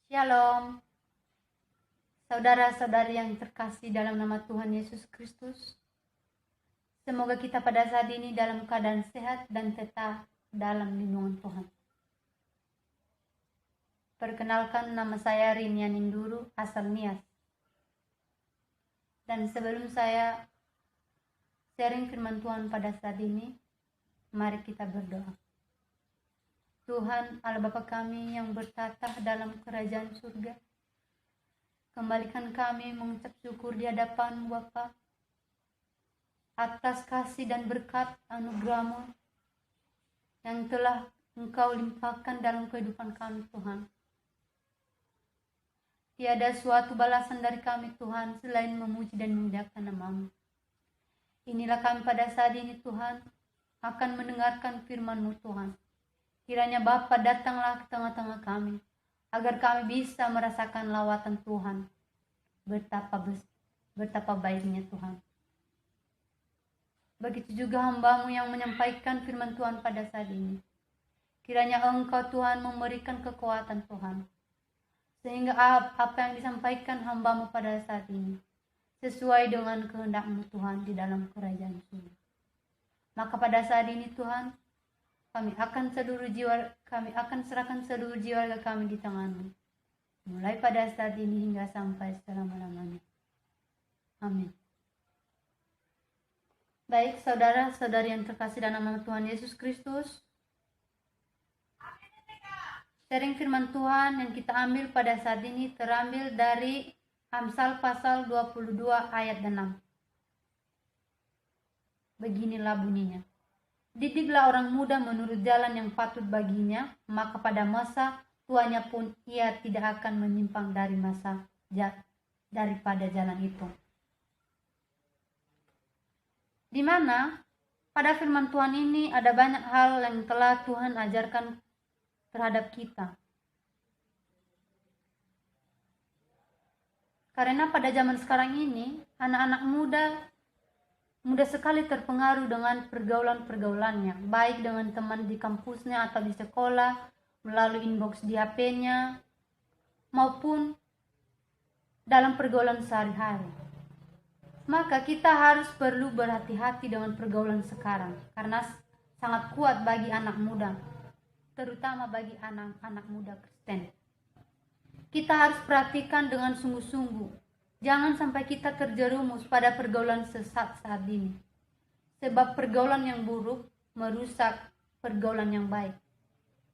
Shalom, saudara-saudari yang terkasih dalam nama Tuhan Yesus Kristus. Semoga kita pada saat ini dalam keadaan sehat dan tetap dalam lindungan Tuhan. Perkenalkan, nama saya Rinia Ninduru, asal Nias. Dan sebelum saya sharing firman Tuhan pada saat ini, mari kita berdoa. Tuhan Allah Bapa kami yang bertatah dalam kerajaan surga, kembalikan kami mengucap syukur di hadapan Bapa atas kasih dan berkat anugerah-Mu yang telah Engkau limpahkan dalam kehidupan kami, Tuhan. Tiada suatu balasan dari kami, Tuhan, selain memuji dan memuliakan nama-Mu. Inilah kami pada saat ini, Tuhan, akan mendengarkan firman-Mu, Tuhan. Kiranya Bapa datanglah ke tengah-tengah kami, agar kami bisa merasakan lawatan Tuhan. Betapa baiknya Tuhan. Begitu juga hamba-Mu yang menyampaikan firman Tuhan pada saat ini. Kiranya Engkau Tuhan memberikan kekuatan Tuhan, sehingga apa yang disampaikan hamba-Mu pada saat ini sesuai dengan kehendak-Mu Tuhan di dalam kerajaan surga. Maka pada saat ini Tuhan, kami akan serahkan seluruh jiwa kami di tangan-Mu, mulai pada saat ini hingga sampai selama-lamanya. Amin. Baik, saudara-saudari yang terkasih dalam nama Tuhan Yesus Kristus, sharing firman Tuhan yang kita ambil pada saat ini terambil dari Amsal pasal 22 ayat 6. Beginilah bunyinya. Didiklah orang muda menurut jalan yang patut baginya, maka pada masa tuanya pun ia tidak akan menyimpang daripada jalan itu. Di mana pada firman Tuhan ini ada banyak hal yang telah Tuhan ajarkan terhadap kita. Karena pada zaman sekarang ini, anak-anak muda sekali terpengaruh dengan pergaulan-pergaulannya, baik dengan teman di kampusnya atau di sekolah, melalui inbox di HP-nya, maupun dalam pergaulan sehari-hari. Maka kita harus perlu berhati-hati dengan pergaulan sekarang, karena sangat kuat bagi anak muda, terutama bagi anak-anak muda Kristen. Kita harus perhatikan dengan sungguh-sungguh. Jangan sampai kita terjerumus pada pergaulan sesat saat ini. Sebab pergaulan yang buruk merusak pergaulan yang baik.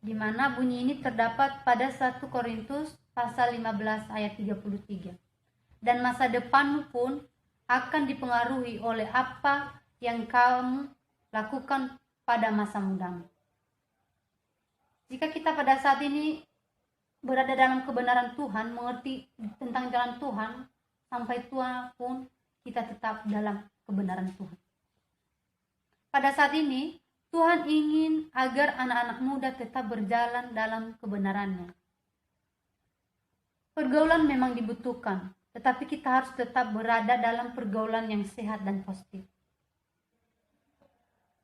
Di mana bunyi ini terdapat pada 1 Korintus pasal 15 ayat 33. Dan masa depanmu pun akan dipengaruhi oleh apa yang kamu lakukan pada masa mudamu. Jika kita pada saat ini berada dalam kebenaran Tuhan, mengerti tentang jalan Tuhan, sampai tua pun kita tetap dalam kebenaran Tuhan. Pada saat ini, Tuhan ingin agar anak-anak muda tetap berjalan dalam kebenarannya. Pergaulan memang dibutuhkan, tetapi kita harus tetap berada dalam pergaulan yang sehat dan positif.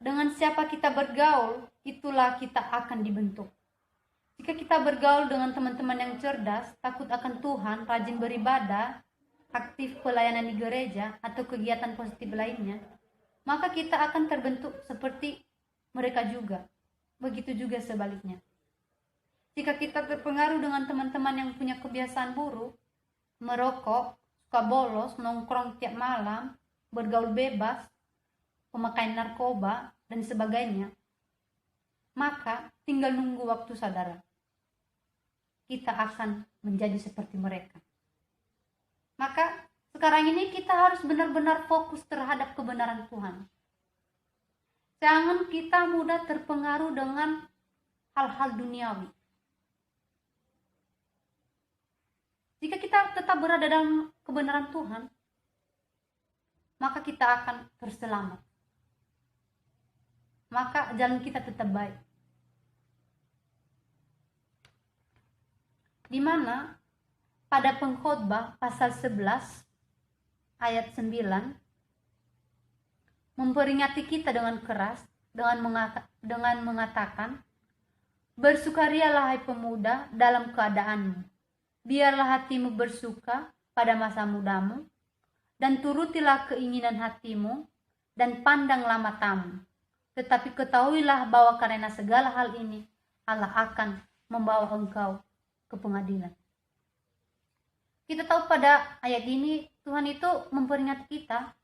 Dengan siapa kita bergaul, itulah kita akan dibentuk. Jika kita bergaul dengan teman-teman yang cerdas, takut akan Tuhan, rajin beribadah, aktif pelayanan di gereja atau kegiatan positif lainnya, maka kita akan terbentuk seperti mereka juga. Begitu juga sebaliknya. Jika kita terpengaruh dengan teman-teman yang punya kebiasaan buruk, merokok, suka bolos, nongkrong tiap malam, bergaul bebas, pemakaian narkoba, dan sebagainya, maka tinggal nunggu waktu saudara. Kita akan menjadi seperti mereka. Maka sekarang ini kita harus benar-benar fokus terhadap kebenaran Tuhan. Jangan kita mudah terpengaruh dengan hal-hal duniawi. Jika kita tetap berada dalam kebenaran Tuhan, maka kita akan terselamat. Maka jalan kita tetap baik. Di mana pada Pengkhotbah pasal 11 ayat 9 memperingati kita dengan keras dengan mengatakan, bersukarialah hai pemuda dalam keadaanmu, Biarlah hatimu bersuka pada masa mudamu, dan turutilah keinginan hatimu, dan pandanglah matamu. Tetapi ketahuilah bahwa karena segala hal ini, Allah akan membawa engkau ke pengadilan. Kita tahu pada ayat ini, Tuhan itu memperingat kita,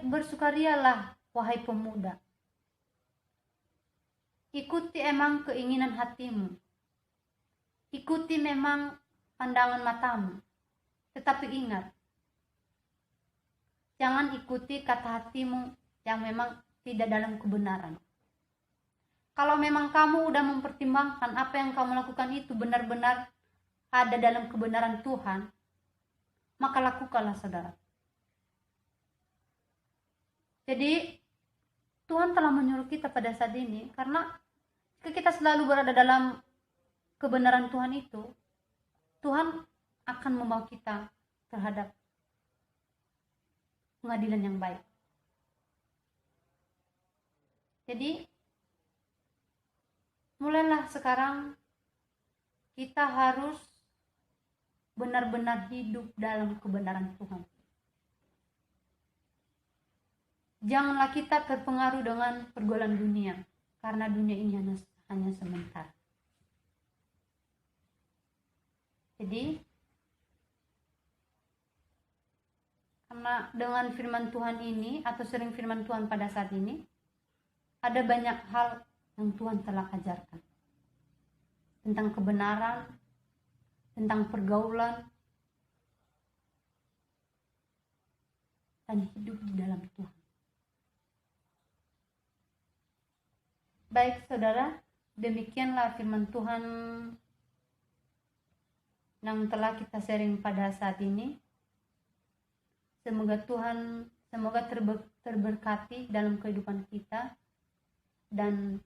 bersukarialah wahai pemuda. Ikuti emang keinginan hatimu. Ikuti memang pandangan matamu. Tetapi ingat, jangan ikuti kata hatimu yang memang tidak dalam kebenaran. Kalau memang kamu udah mempertimbangkan apa yang kamu lakukan itu benar-benar ada dalam kebenaran Tuhan, maka lakukanlah, saudara. Jadi Tuhan telah menyuruh kita pada saat ini, karena jika kita selalu berada dalam kebenaran Tuhan itu, Tuhan akan membawa kita terhadap pengadilan yang baik. Jadi mulailah sekarang kita harus benar-benar hidup dalam kebenaran Tuhan. Janganlah kita terpengaruh dengan pergaulan dunia, karena dunia ini hanya sebentar. Jadi karena dengan firman Tuhan ini, atau sering firman Tuhan pada saat ini, ada banyak hal yang Tuhan telah ajarkan tentang kebenaran, tentang pergaulan, dan hidup di dalam Tuhan. Baik saudara, demikianlah firman Tuhan yang telah kita sharing pada saat ini. Semoga terberkati dalam kehidupan kita, dan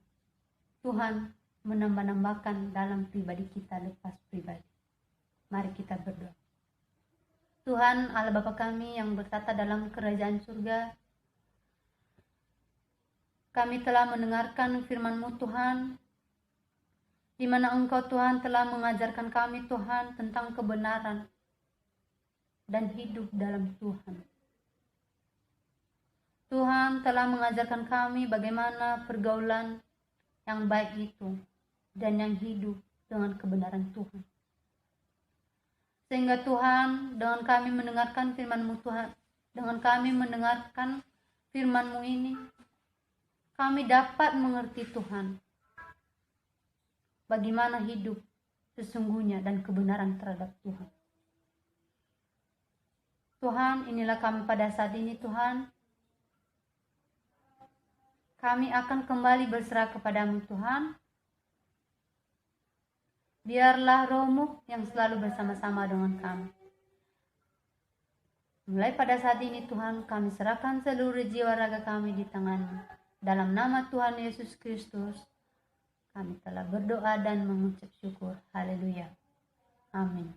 Tuhan menambah-nambahkan dalam pribadi kita lepas pribadi. Mari kita berdoa. Tuhan Allah Bapa kami yang bertata dalam kerajaan surga, kami telah mendengarkan firman-Mu Tuhan, di mana Engkau Tuhan telah mengajarkan kami Tuhan tentang kebenaran dan hidup dalam Tuhan. Tuhan telah mengajarkan kami bagaimana pergaulan yang baik itu dan yang hidup dengan kebenaran Tuhan. Sehingga Tuhan, dengan kami mendengarkan firman-Mu Tuhan, dengan kami mendengarkan firman-Mu ini, kami dapat mengerti Tuhan bagaimana hidup sesungguhnya dan kebenaran terhadap Tuhan. Tuhan, inilah kami pada saat ini Tuhan. Kami akan kembali berserah kepada-Mu Tuhan. Biarlah Roh-Mu yang selalu bersama-sama dengan kami. Mulai pada saat ini Tuhan, kami serahkan seluruh jiwa raga kami di tangan-Mu. Dalam nama Tuhan Yesus Kristus, kami telah berdoa dan mengucap syukur. Haleluya. Amin.